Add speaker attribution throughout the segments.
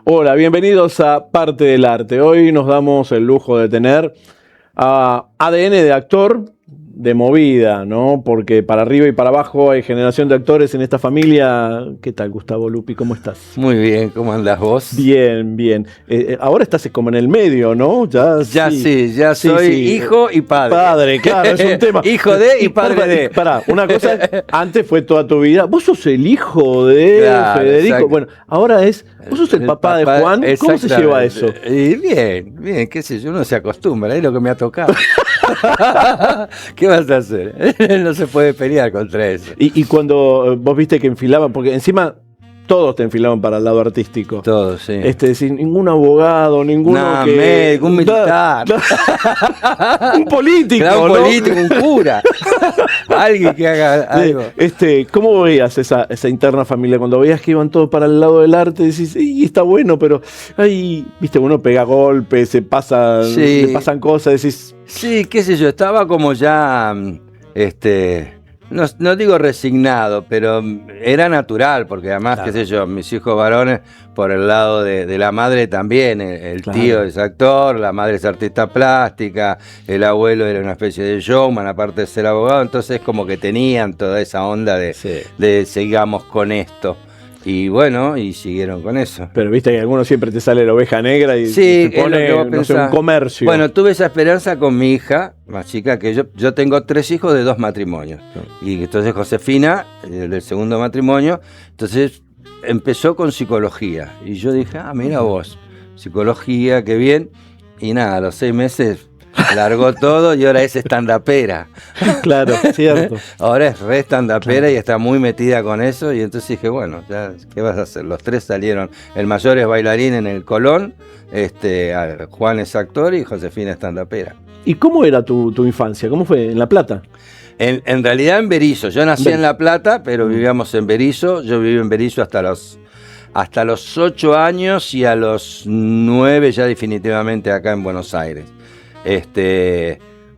Speaker 1: Hola, bienvenidos a Parte del Arte. Hoy nos damos el lujo de tener a ADN de actor de movida, ¿no? Porque para arriba y para abajo hay generación de actores en esta familia. ¿Qué tal, Gustavo Lupi? ¿Cómo estás?
Speaker 2: Muy bien, ¿cómo andás vos?
Speaker 1: Bien, bien. Ahora estás como en el medio, ¿no?
Speaker 2: Ya soy hijo y padre.
Speaker 1: Padre, claro, es un tema.
Speaker 2: Hijo de y padre de.
Speaker 1: Pará, una cosa, antes fue toda tu vida. Vos sos el hijo de Federico.
Speaker 2: Exacto.
Speaker 1: Bueno, ahora vos sos el papá de Juan. ¿Cómo se lleva eso?
Speaker 2: Bien, qué sé yo, uno se acostumbra, es lo que me ha tocado. ¿Qué vas a hacer? No se puede pelear contra eso.
Speaker 1: Y cuando vos viste que enfilaban, porque encima todos te enfilaban para el lado artístico.
Speaker 2: Todos, sí.
Speaker 1: Sin ningún abogado, ninguno
Speaker 2: médico, un militar.
Speaker 1: Un político,
Speaker 2: claro, un
Speaker 1: ¿no?
Speaker 2: político, un cura. Alguien que haga algo.
Speaker 1: ¿Cómo veías esa interna familia? Cuando veías que iban todos para el lado del arte, decís, sí, está bueno, pero ahí, viste, uno pega golpes, le pasan cosas, decís.
Speaker 2: Sí, qué sé yo, estaba como ya, no digo resignado, pero era natural, porque además, claro, qué sé yo, mis hijos varones, por el lado de la madre también, el
Speaker 1: claro,
Speaker 2: tío es actor, la madre es artista plástica, el abuelo era una especie de showman, aparte de ser abogado, entonces como que tenían toda esa onda de sigamos con esto. Y bueno, y siguieron con eso.
Speaker 1: Pero viste que algunos siempre te sale la oveja negra y
Speaker 2: sí,
Speaker 1: te pone, no sé, un comercio.
Speaker 2: Bueno, tuve esa esperanza con mi hija más chica, que yo tengo 3 hijos de 2 matrimonios. Sí. Y entonces Josefina, del segundo matrimonio, entonces empezó con psicología. Y yo dije, mira vos, psicología, qué bien. Y nada, a los 6 meses largó todo y ahora es stand-upera.
Speaker 1: Claro, cierto.
Speaker 2: Ahora es re stand-upera, y está muy metida con eso. Y entonces dije, bueno, ya, ¿qué vas a hacer? Los 3 salieron. El mayor es bailarín en el Colón, Juan es actor y Josefina es stand-upera.
Speaker 1: ¿Y cómo era tu infancia? ¿Cómo fue? ¿En La Plata?
Speaker 2: En realidad en Berisso. Yo nací en La Plata, pero vivíamos en Berisso. Yo viví en Berisso hasta los 8 años y a los 9 ya definitivamente acá en Buenos Aires.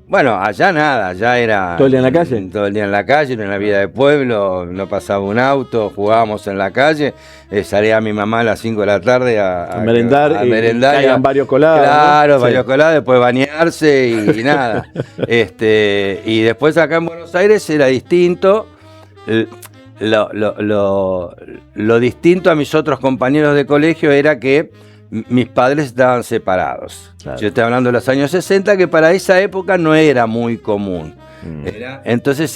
Speaker 2: Bueno, allá nada, allá era...
Speaker 1: ¿Todo el día en la calle?
Speaker 2: Todo el día en la calle, en la vida de pueblo, no pasaba un auto, jugábamos en la calle, salía mi mamá a las 5 de la tarde a
Speaker 1: merendar, caían varios colados.
Speaker 2: Claro, ¿no? Varios colados, después bañarse y nada. Y después acá en Buenos Aires era distinto. Lo distinto a mis otros compañeros de colegio era que mis padres estaban separados. Claro. Yo estoy hablando de los años 60, que para esa época no era muy común. Entonces,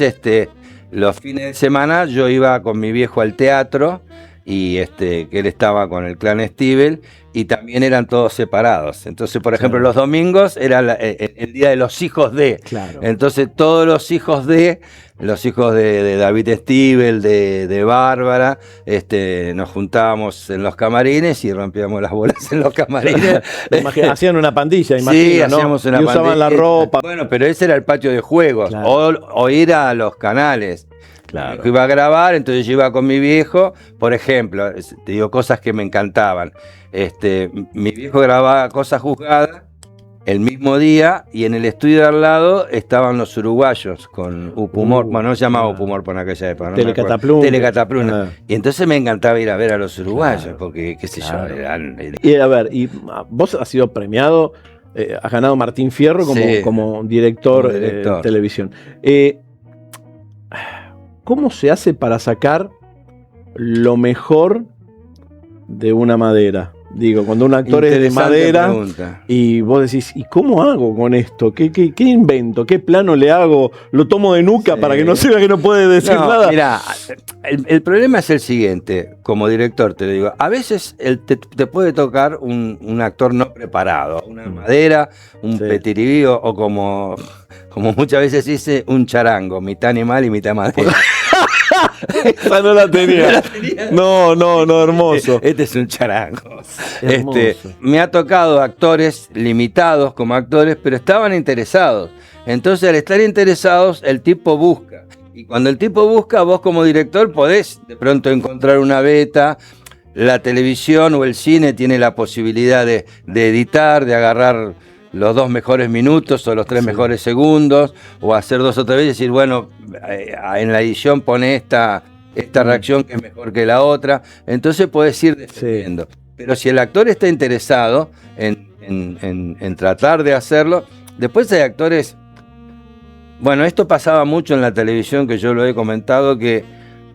Speaker 2: los fines de semana yo iba con mi viejo al teatro, y que él estaba con el clan Stivel, y también eran todos separados. Entonces, por ejemplo, los domingos era el día de los hijos de.
Speaker 1: Claro.
Speaker 2: Entonces, todos los hijos de David Stivel, de Bárbara, nos juntábamos en los camarines y rompíamos las bolas en los camarines.
Speaker 1: Hacían una pandilla, imagino,
Speaker 2: sí,
Speaker 1: ¿no?
Speaker 2: hacíamos una
Speaker 1: y usaban
Speaker 2: pandilla.
Speaker 1: La ropa.
Speaker 2: Bueno, pero ese era el patio de juegos, claro. o ir a los canales.
Speaker 1: Claro.
Speaker 2: Iba a grabar, entonces yo iba con mi viejo, por ejemplo, te digo cosas que me encantaban. Mi viejo grababa Cosas Juzgadas el mismo día, y en el estudio de al lado estaban los uruguayos con Upumor, bueno, no se llamaba Upumor por aquella época, ¿no? Telecatapluna. Y entonces me encantaba ir a ver a los uruguayos, porque qué sé yo, eran...
Speaker 1: Y a ver, y vos has sido premiado, has ganado Martín Fierro como director de televisión. ¿Cómo se hace para sacar lo mejor de una madera? Digo, cuando un actor es de madera pregunta. Y vos decís, ¿y cómo hago con esto? ¿Qué invento? ¿Qué plano le hago? ¿Lo tomo de nuca para que no se vea que no puede decir nada?
Speaker 2: Mira, el problema es el siguiente, como director te lo digo, a veces te puede tocar un actor no preparado, una madera, un petiribí, o como muchas veces dice, un charango, mitad animal y mitad madera.
Speaker 1: Esa no la tenía. No, hermoso.
Speaker 2: Este es un charango. Me ha tocado actores limitados como actores, pero estaban interesados. Entonces, al estar interesados, el tipo busca. Y cuando el tipo busca, vos como director podés de pronto encontrar una beta. La televisión o el cine tiene la posibilidad de editar, de agarrar los 2 mejores minutos o los 3 mejores segundos, o hacer 2 o 3 veces y decir, bueno, en la edición pone esta reacción que es mejor que la otra. Entonces puedes ir defendiendo. Pero si el actor está interesado en tratar de hacerlo, después hay actores... Bueno, esto pasaba mucho en la televisión, que yo lo he comentado, que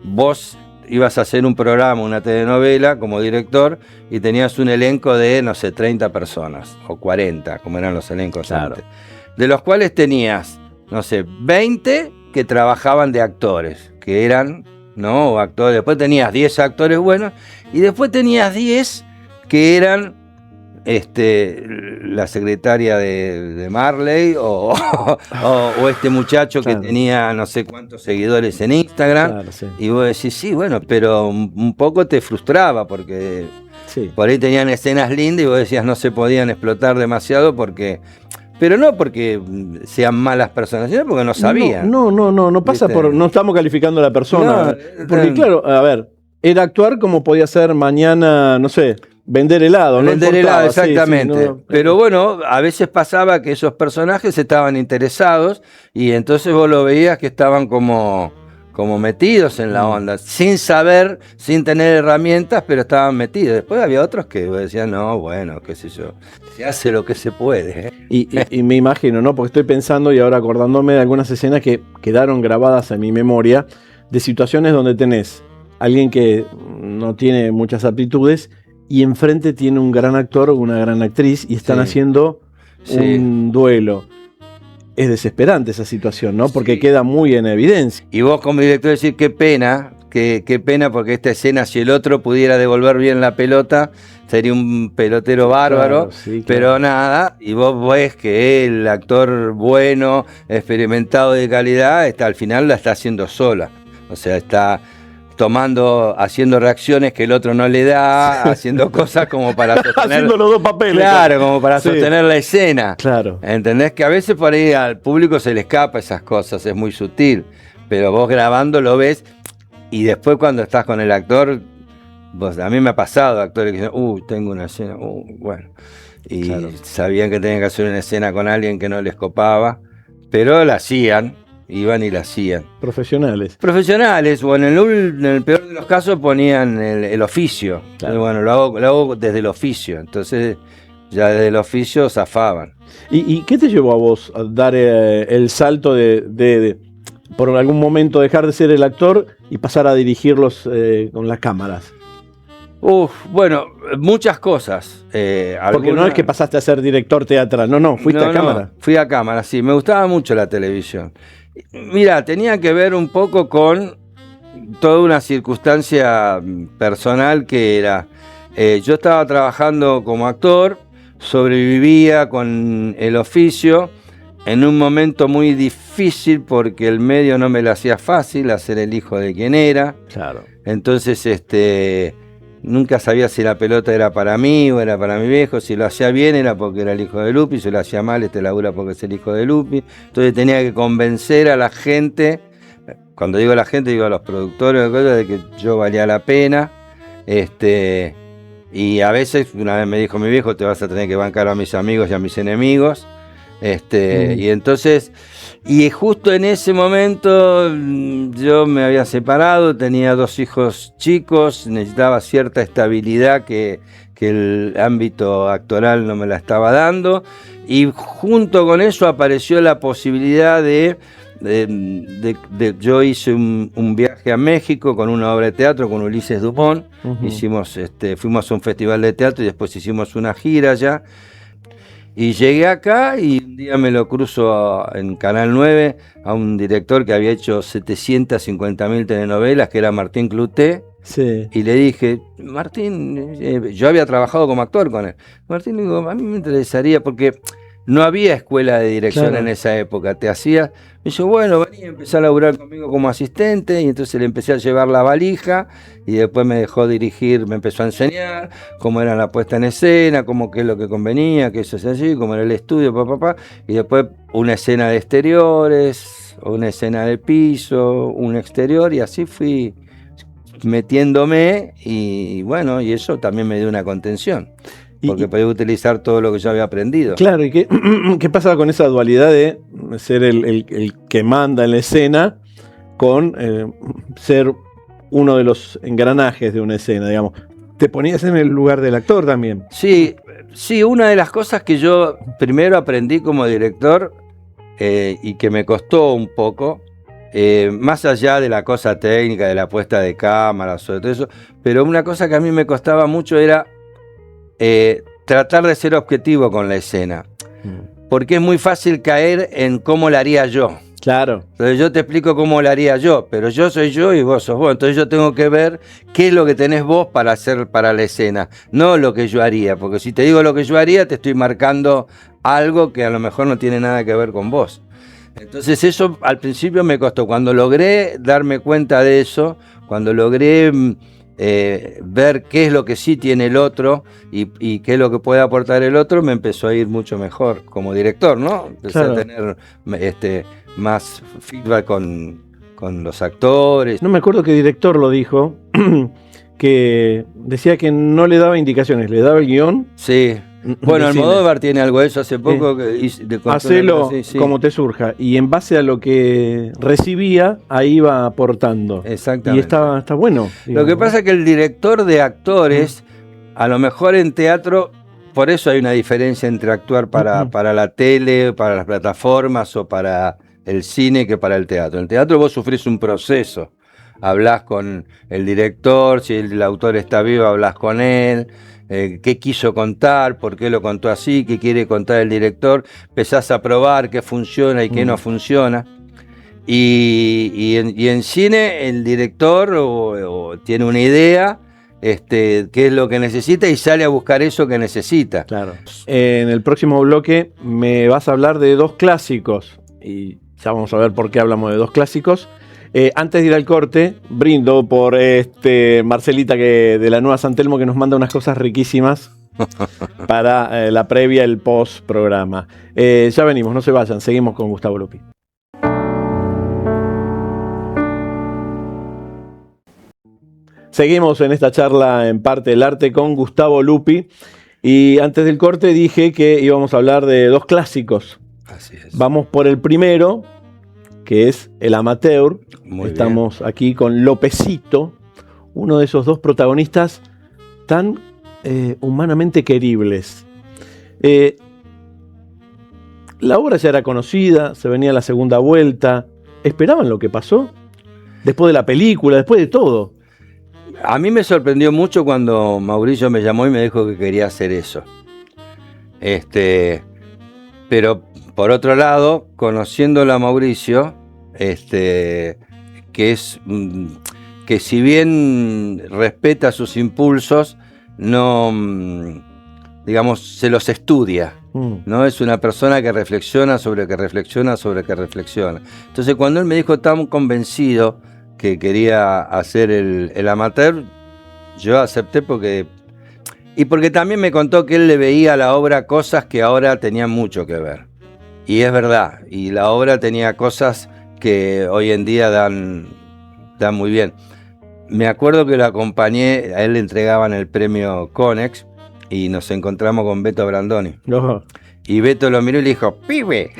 Speaker 2: vos ibas a hacer un programa, una telenovela como director, y tenías un elenco de, no sé, 30 personas, o 40, como eran los elencos antes. De los cuales tenías, no sé, 20 que trabajaban de actores, que eran, ¿no? O actores. Después tenías 10 actores buenos, y después tenías 10 que eran la secretaria de Marley o este muchacho que tenía no sé cuántos seguidores en Instagram, y vos decís, sí, bueno, pero un poco te frustraba porque por ahí tenían escenas lindas y vos decías no se podían explotar demasiado pero no porque sean malas personas, sino porque no sabían.
Speaker 1: No pasa por... No estamos calificando a la persona. Porque claro, a ver, era actuar como podía ser mañana, no sé... Vender helado, ¿no?
Speaker 2: Vender helado, exactamente. Pero bueno, a veces pasaba que esos personajes estaban interesados y entonces vos lo veías que estaban como metidos en la onda, sin saber, sin tener herramientas, pero estaban metidos. Después había otros que decían, no, bueno, qué sé yo, se hace lo que se puede.
Speaker 1: Y me imagino, ¿no? Porque estoy pensando y ahora acordándome de algunas escenas que quedaron grabadas en mi memoria, de situaciones donde tenés alguien que no tiene muchas aptitudes y enfrente tiene un gran actor o una gran actriz y están haciendo un duelo. Es desesperante esa situación, ¿no? Porque queda muy en evidencia.
Speaker 2: Y vos como director decís, qué pena porque esta escena, si el otro pudiera devolver bien la pelota, sería un pelotero bárbaro, pero nada, y vos ves que el actor bueno, experimentado de calidad, al final la está haciendo sola. O sea, está... haciendo reacciones que el otro no le da, haciendo cosas como para sostener...
Speaker 1: haciendo los dos papeles.
Speaker 2: Claro, como para sostener la escena.
Speaker 1: Claro.
Speaker 2: ¿Entendés? Que a veces por ahí al público se le escapa esas cosas, es muy sutil. Pero vos grabando lo ves y después cuando estás con el actor... a mí me ha pasado actores que dicen, tengo una escena, bueno. Y sabían que tenían que hacer una escena con alguien que no les copaba, pero la hacían. Iban y la hacían.
Speaker 1: Profesionales,
Speaker 2: o en el peor de los casos ponían el oficio. Claro. Bueno, lo hago desde el oficio. Entonces ya desde el oficio zafaban.
Speaker 1: ¿Y qué te llevó a vos a dar el salto de por algún momento dejar de ser el actor y pasar a dirigirlos con las cámaras?
Speaker 2: Bueno, muchas cosas.
Speaker 1: Porque no es que pasaste a ser director teatral, fuiste a cámara.
Speaker 2: Fui a cámara, sí, me gustaba mucho la televisión. Mira, tenía que ver un poco con toda una circunstancia personal que era, yo estaba trabajando como actor, sobrevivía con el oficio en un momento muy difícil porque el medio no me lo hacía fácil, hacer el hijo de quien era.
Speaker 1: Claro.
Speaker 2: Entonces, nunca sabía si la pelota era para mí o era para mi viejo. Si lo hacía bien era porque era el hijo de Lupi, si lo hacía mal labura porque es el hijo de Lupi. Entonces tenía que convencer a la gente, cuando digo a la gente digo a los productores de que yo valía la pena. Y a veces, una vez me dijo mi viejo, te vas a tener que bancar a mis amigos y a mis enemigos. Y entonces, y justo en ese momento yo me había separado, tenía 2 hijos chicos, necesitaba cierta estabilidad que el ámbito actoral no me la estaba dando, y junto con eso apareció la posibilidad yo hice un viaje a México con una obra de teatro con Ulises Dumont. Fuimos a un festival de teatro y después hicimos una gira allá. Y llegué acá y un día me lo cruzo en Canal 9 a un director que había hecho 750.000 telenovelas, que era Martín Cluté.
Speaker 1: Sí.
Speaker 2: Y le dije, Martín, yo había trabajado como actor con él. Martín, digo, a mí me interesaría, porque no había escuela de dirección en esa época. Me dijo, bueno, vení, empezó a laburar conmigo como asistente, y entonces le empecé a llevar la valija, y después me dejó dirigir, me empezó a enseñar cómo era la puesta en escena, qué es lo que convenía, que eso es así, cómo era el estudio, y después una escena de exteriores, una escena de piso, un exterior, y así fui metiéndome, y bueno, y eso también me dio una contención. Porque podía utilizar todo lo que yo había aprendido.
Speaker 1: Claro, ¿y qué pasa con esa dualidad de ser el que manda en la escena con ser uno de los engranajes de una escena, digamos? te ponías en el lugar del actor también.
Speaker 2: Sí, una de las cosas que yo primero aprendí como director y que me costó un poco, más allá de la cosa técnica, de la puesta de cámara, sobre todo eso, pero una cosa que a mí me costaba mucho era tratar de ser objetivo con la escena. Porque es muy fácil caer en cómo la haría yo.
Speaker 1: Claro.
Speaker 2: Entonces yo te explico cómo la haría yo, pero yo soy yo y vos sos vos. Entonces yo tengo que ver qué es lo que tenés vos para hacer para la escena, no lo que yo haría. Porque si te digo lo que yo haría, te estoy marcando algo que a lo mejor no tiene nada que ver con vos. Entonces eso al principio me costó. Cuando logré darme cuenta de eso, cuando logré ver qué es lo que sí tiene el otro y qué es lo que puede aportar el otro, me empezó a ir mucho mejor como director, ¿no? Empecé a tener más feedback con los actores.
Speaker 1: No me acuerdo qué director lo dijo, que decía que no le daba indicaciones, le daba el guión.
Speaker 2: Sí. Bueno, Almodóvar tiene algo de eso hace poco.
Speaker 1: Hacelo como te surja. Y en base a lo que recibía, ahí iba aportando.
Speaker 2: Exactamente.
Speaker 1: Y está bueno.
Speaker 2: Lo que pasa es que el director de actores, a lo mejor en teatro, por eso hay una diferencia entre actuar para la tele, para las plataformas o para el cine que para el teatro. En el teatro vos sufrís un proceso. Hablás con el director, si el autor está vivo, hablás con él. Qué quiso contar, por qué lo contó así, qué quiere contar el director, empezás a probar qué funciona y qué no funciona. Y en cine el director o tiene una idea, qué es lo que necesita y sale a buscar eso que necesita.
Speaker 1: Claro. En el próximo bloque me vas a hablar de dos clásicos y ya vamos a ver por qué hablamos de dos clásicos. Antes de ir al corte, brindo por Marcelita de la Nueva San Telmo, que nos manda unas cosas riquísimas para la previa, el post programa. Ya venimos, no se vayan, seguimos con Gustavo Lupi. Seguimos en esta charla en Parte del Arte con Gustavo Lupi. Y antes del corte dije que íbamos a hablar de dos clásicos.
Speaker 2: Así es.
Speaker 1: Vamos por el primero, que es El Amateur. Estamos aquí con Lopecito, uno de esos dos protagonistas tan humanamente queribles. La obra ya era conocida, se venía la segunda vuelta. ¿Esperaban lo que pasó? Después de la película, después de todo.
Speaker 2: A mí me sorprendió mucho cuando Mauricio me llamó y me dijo que quería hacer eso. Pero por otro lado, conociéndolo a Mauricio, que si bien respeta sus impulsos, no, digamos, se los estudia, ¿no? Es una persona que reflexiona sobre que reflexiona sobre que reflexiona. Entonces, cuando él me dijo tan convencido que quería hacer el Amateur, yo acepté porque también me contó que él le veía a la obra cosas que ahora tenían mucho que ver. Y es verdad, y la obra tenía cosas que hoy en día dan muy bien. Me acuerdo que lo acompañé, a él le entregaban el premio Conex y nos encontramos con Beto Brandoni.
Speaker 1: No.
Speaker 2: Y Beto lo miró y le dijo: pibe,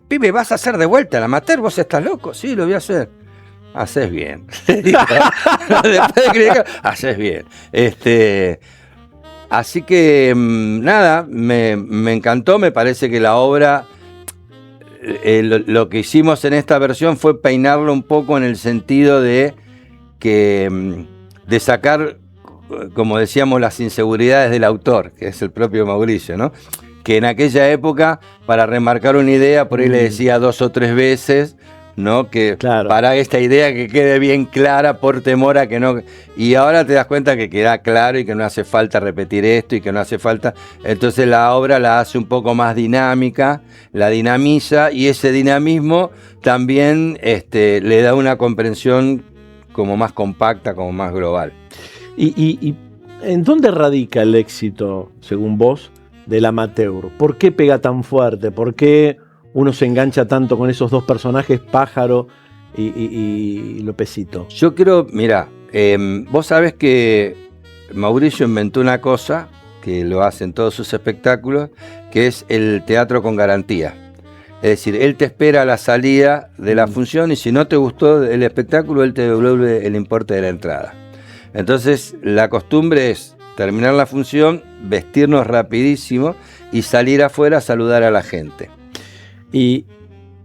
Speaker 2: pibe, ¿vas a hacer de vuelta el Amateur? ¿Vos estás loco? Sí, lo voy a hacer. Haces bien. Después de haces bien. Así que nada, me encantó, me parece que la obra, lo que hicimos en esta versión fue peinarlo un poco en el sentido de sacar, como decíamos, las inseguridades del autor, que es el propio Mauricio, ¿no? Que en aquella época, para remarcar una idea, por ahí le decía 2 o 3 veces, ¿no? Que claro, para esta idea que quede bien clara por temor a que no... Y ahora te das cuenta que queda claro y que no hace falta repetir esto y que no hace falta... Entonces la obra la hace un poco más dinámica, la dinamiza y ese dinamismo también le da una comprensión como más compacta, como más global.
Speaker 1: ¿Y en dónde radica el éxito, según vos, del Amateur? ¿Por qué pega tan fuerte? ¿Por qué uno se engancha tanto con esos dos personajes, Pájaro y Lopecito?
Speaker 2: Yo creo, mira, vos sabés que Mauricio inventó una cosa, que lo hace en todos sus espectáculos, que es el teatro con garantía. Es decir, él te espera a la salida de la función y si no te gustó el espectáculo, él te devuelve el importe de la entrada. Entonces la costumbre es terminar la función, vestirnos rapidísimo y salir afuera a saludar a la gente.
Speaker 1: Y,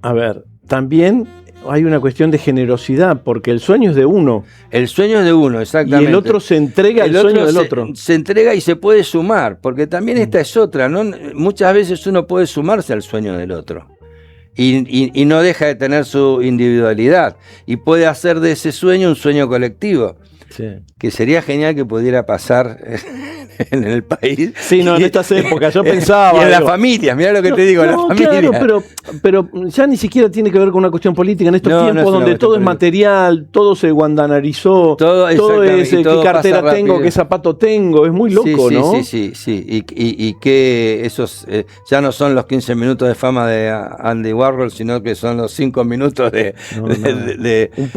Speaker 1: a ver, también hay una cuestión de generosidad, porque el sueño es de uno.
Speaker 2: El sueño es de uno, exactamente.
Speaker 1: Y el otro se entrega al sueño del otro.
Speaker 2: Se entrega y se puede sumar, porque también esta es otra, ¿no? Muchas veces uno puede sumarse al sueño del otro. Y no deja de tener su individualidad. Y puede hacer de ese sueño un sueño colectivo. Sí. Que sería genial que pudiera pasar en el país.
Speaker 1: Sí, no, en estas épocas yo pensaba.
Speaker 2: Y en las familias, mirá lo que te digo, en las familias.
Speaker 1: Claro, pero ya ni siquiera tiene que ver con una cuestión política. En estos tiempos donde todo es material, todo se guandanarizó, todo es qué cartera tengo, qué zapato tengo, es muy loco,
Speaker 2: sí,
Speaker 1: ¿no?
Speaker 2: Sí. Y que esos ya no son los 15 minutos de fama de Andy Warhol, sino que son los 5 minutos de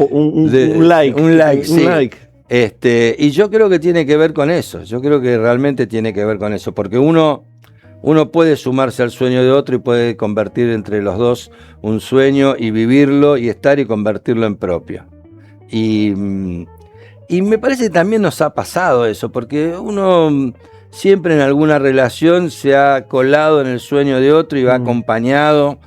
Speaker 1: un like.
Speaker 2: Un like. Y yo creo que tiene que ver con eso, yo creo que realmente tiene que ver con eso, porque uno puede sumarse al sueño de otro y puede convertir entre los dos un sueño y vivirlo y estar y convertirlo en propio. Y me parece que también nos ha pasado eso, porque uno siempre en alguna relación se ha colado en el sueño de otro y va acompañado.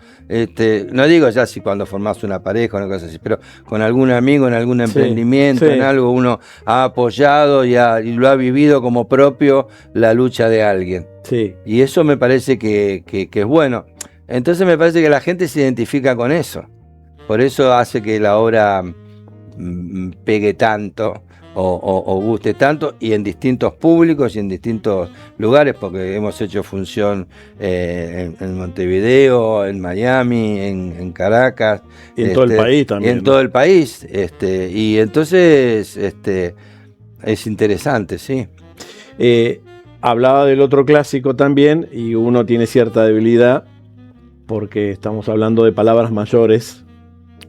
Speaker 2: No digo ya si cuando formás una pareja o una cosa así, pero con algún amigo en algún emprendimiento, en algo uno ha apoyado y lo ha vivido como propio la lucha de alguien.
Speaker 1: Sí.
Speaker 2: Y eso me parece que es bueno. Entonces me parece que la gente se identifica con eso. Por eso hace que la obra pegue tanto o guste tanto, y en distintos públicos y en distintos lugares, porque hemos hecho función en Montevideo, en Miami, en Caracas.
Speaker 1: Y en todo el país también.
Speaker 2: Y en todo el país. Y entonces es interesante, sí.
Speaker 1: Hablaba del otro clásico también, y uno tiene cierta debilidad, porque estamos hablando de palabras mayores.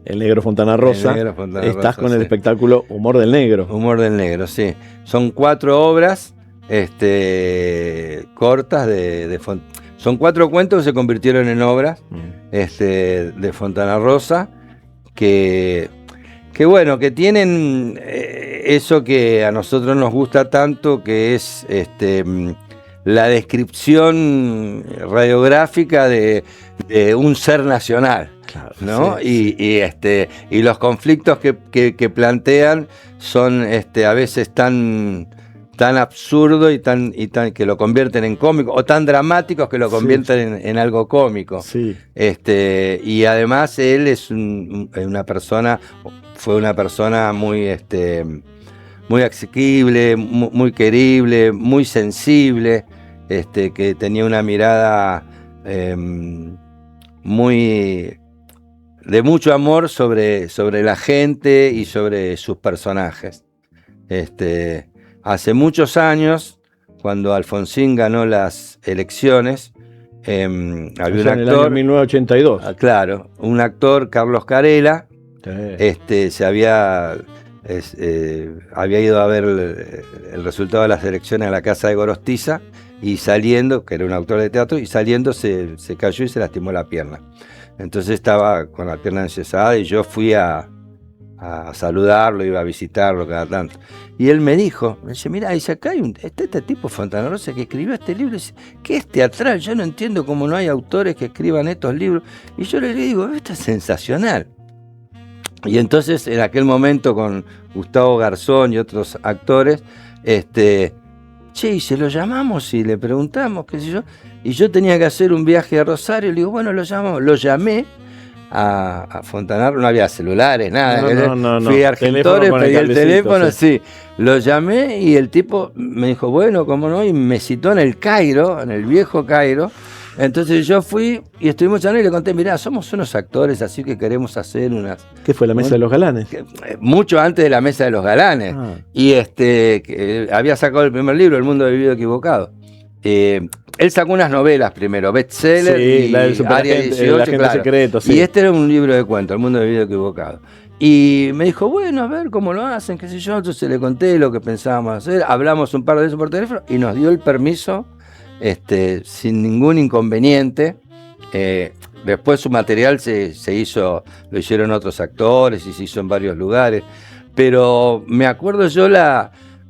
Speaker 1: El Negro Fontana Rosa. Estás con el espectáculo Humor del Negro.
Speaker 2: Humor del Negro, sí. Son 4 obras cortas son 4 cuentos que se convirtieron en obras de Fontana Rosa, que bueno, que tienen eso que a nosotros nos gusta tanto, que es la descripción radiográfica de un ser nacional. Claro, ¿no? Sí. Y los conflictos que plantean son a veces tan absurdos y tan que lo convierten en cómico, o tan dramáticos que lo convierten en algo cómico.
Speaker 1: Sí.
Speaker 2: Y además él fue una persona muy muy asequible, muy querible, muy sensible, que tenía una mirada muy de mucho amor sobre la gente y sobre sus personajes. Hace muchos años, cuando Alfonsín ganó las elecciones, había un actor,
Speaker 1: en el año 1982.
Speaker 2: Claro, un actor, Carlos Carela, se había ido a ver el resultado de las elecciones a la casa de Gorostiza, y saliendo, que era un actor de teatro, y saliendo se cayó y se lastimó la pierna. Entonces estaba con la pierna enyesada, y yo fui a saludarlo, iba a visitarlo cada tanto. Y él me dice, mira, dice, acá hay este tipo Fontana Rosa que escribió este libro, que es teatral, yo no entiendo cómo no hay autores que escriban estos libros. Y yo le digo, esto es sensacional. Y entonces en aquel momento con Gustavo Garzón y otros actores, y se lo llamamos y le preguntamos, qué sé yo, y yo tenía que hacer un viaje a Rosario, le digo, bueno, lo llamamos, lo llamé a Fontana Rosa, no había celulares, nada, fui a Argentores, pedí el teléfono, sí, lo llamé y el tipo me dijo, bueno, cómo no, y me citó en el Cairo, en el viejo Cairo. Entonces yo fui y estuvimos charlando y le conté, mirá, somos unos actores, así que queremos hacer unas...
Speaker 1: ¿Qué fue, la Mesa de los Galanes?
Speaker 2: Mucho antes de la Mesa de los Galanes. Y que había sacado el primer libro, El Mundo Vivido Equivocado. Él sacó unas novelas primero, bestseller,
Speaker 1: y la del
Speaker 2: Área 18, claro.
Speaker 1: Secreto, sí.
Speaker 2: Y este era un libro de cuentos, El Mundo Vivido Equivocado. Y me dijo, bueno, a ver cómo lo hacen, qué sé yo. Entonces le conté lo que pensábamos hacer, hablamos un par de veces por teléfono y nos dio el permiso sin ningún inconveniente. Después su material se hizo, lo hicieron otros actores y se hizo en varios lugares. Pero me acuerdo yo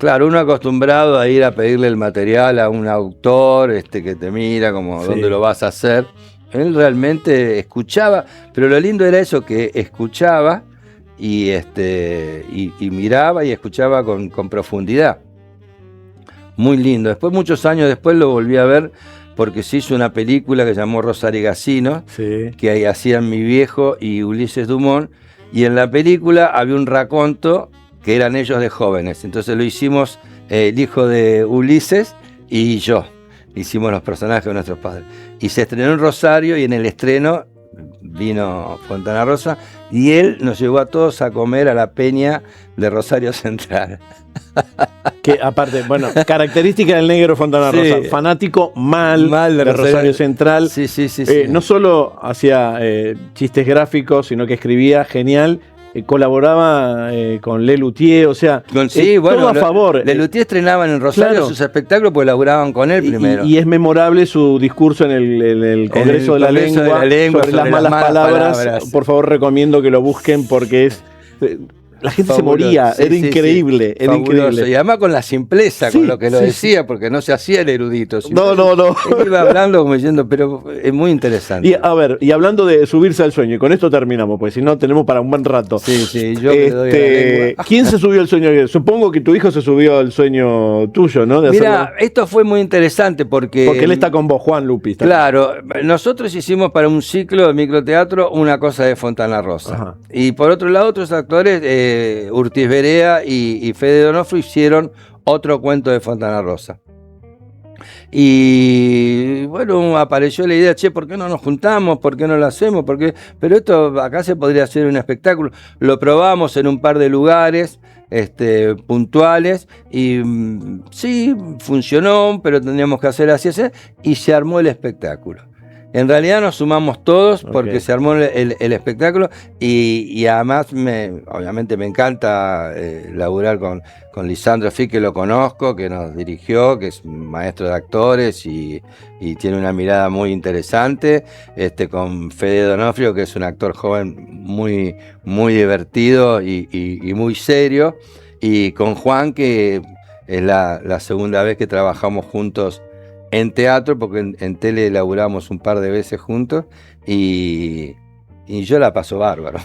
Speaker 2: Claro, uno acostumbrado a ir a pedirle el material a un autor que te mira como dónde lo vas a hacer. Él realmente escuchaba, pero lo lindo era eso, que escuchaba y miraba y escuchaba con profundidad. Muy lindo. Después, muchos años después, lo volví a ver porque se hizo una película que se llamó Rosario Gacino, que ahí hacían mi viejo y Ulises Dumont, y en la película había un raconto que eran ellos de jóvenes. Entonces lo hicimos el hijo de Ulises y yo. Hicimos los personajes de nuestros padres. Y se estrenó en Rosario, y en el estreno vino Fontana Rosa y él nos llevó a todos a comer a la peña de Rosario Central.
Speaker 1: Que aparte, bueno, característica del negro Fontana Rosa, fanático mal de Rosario Central.
Speaker 2: Sí.
Speaker 1: No solo hacía chistes gráficos, sino que escribía genial. Colaboraba con Lelutier, o sea, todo a favor.
Speaker 2: Lelutier estrenaban en Rosario sus espectáculos porque laburaban con él primero.
Speaker 1: Y es memorable su discurso en el Congreso de la Lengua sobre las malas palabras. Por favor, recomiendo que lo busquen porque es... La gente se moría, era increíble. Era increíble.
Speaker 2: Y además con la simpleza con lo que lo decía, porque no se hacía el erudito.
Speaker 1: No.
Speaker 2: Él iba hablando como diciendo, pero es muy interesante.
Speaker 1: Y a ver, y hablando de subirse al sueño, y con esto terminamos, pues si no tenemos para un buen rato.
Speaker 2: Sí, yo me doy a la lengua.
Speaker 1: ¿Quién se subió al sueño? Supongo que tu hijo se subió al sueño tuyo, ¿no?
Speaker 2: Mira, esto fue muy interesante porque
Speaker 1: él está con vos, Juan Lupi.
Speaker 2: Claro, nosotros hicimos para un ciclo de microteatro una cosa de Fontana Rosa. Ajá. Y por otro lado, otros actores... Urtiz Berea y Fede Donofrio hicieron otro cuento de Fontana Rosa. Y bueno, apareció la idea, ¿por qué no nos juntamos? ¿Por qué no lo hacemos? Pero esto acá se podría hacer un espectáculo. Lo probamos en un par de lugares puntuales y sí, funcionó, pero tendríamos que hacer así, y se armó el espectáculo. En realidad nos sumamos todos porque se armó el espectáculo y además obviamente me encanta laburar con Lisandro Fi, que lo conozco, que nos dirigió, que es maestro de actores y tiene una mirada muy interesante, con Fede Donofrio, que es un actor joven muy, muy divertido y muy serio, y con Juan, que es la segunda vez que trabajamos juntos en teatro, porque en tele laburamos un par de veces juntos y yo la paso bárbaro.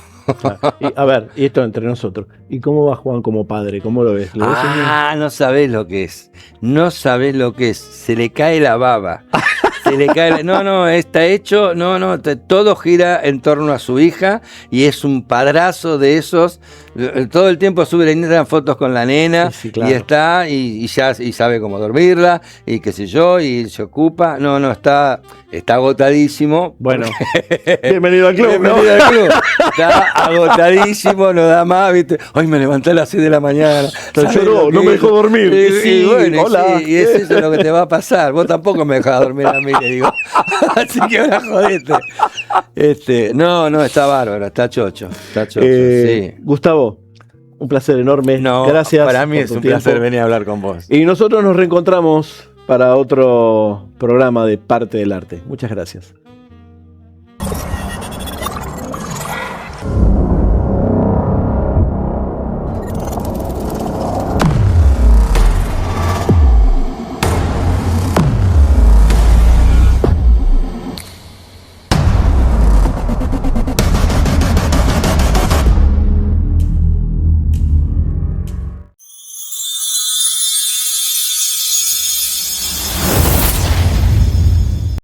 Speaker 1: A ver, y esto entre nosotros. ¿Y cómo va Juan como padre? ¿Cómo lo ves?
Speaker 2: No sabés lo que es. No sabés lo que es. Se le cae la baba. Se le cae está hecho, todo gira en torno a su hija y es un padrazo de esos. Todo el tiempo sube en Instagram fotos con la nena, claro. Y está, y sabe cómo dormirla, y qué sé yo, y se ocupa. Está agotadísimo.
Speaker 1: Bueno, bienvenido al club.
Speaker 2: Bienvenido al club. Está agotadísimo, no da más, ¿viste? Hoy me levanté a las 6 de la mañana.
Speaker 1: Lloró, no me dejó dormir.
Speaker 2: Hola. Y es eso lo que te va a pasar. Vos tampoco me dejás dormir a mí, le digo. Así que ahora jodete. Está bárbaro, está chocho. Sí.
Speaker 1: Gustavo, un placer enorme. Gracias.
Speaker 2: Para mí es un placer venir a hablar con vos.
Speaker 1: Y nosotros nos reencontramos para otro programa de Parte del Arte. Muchas gracias.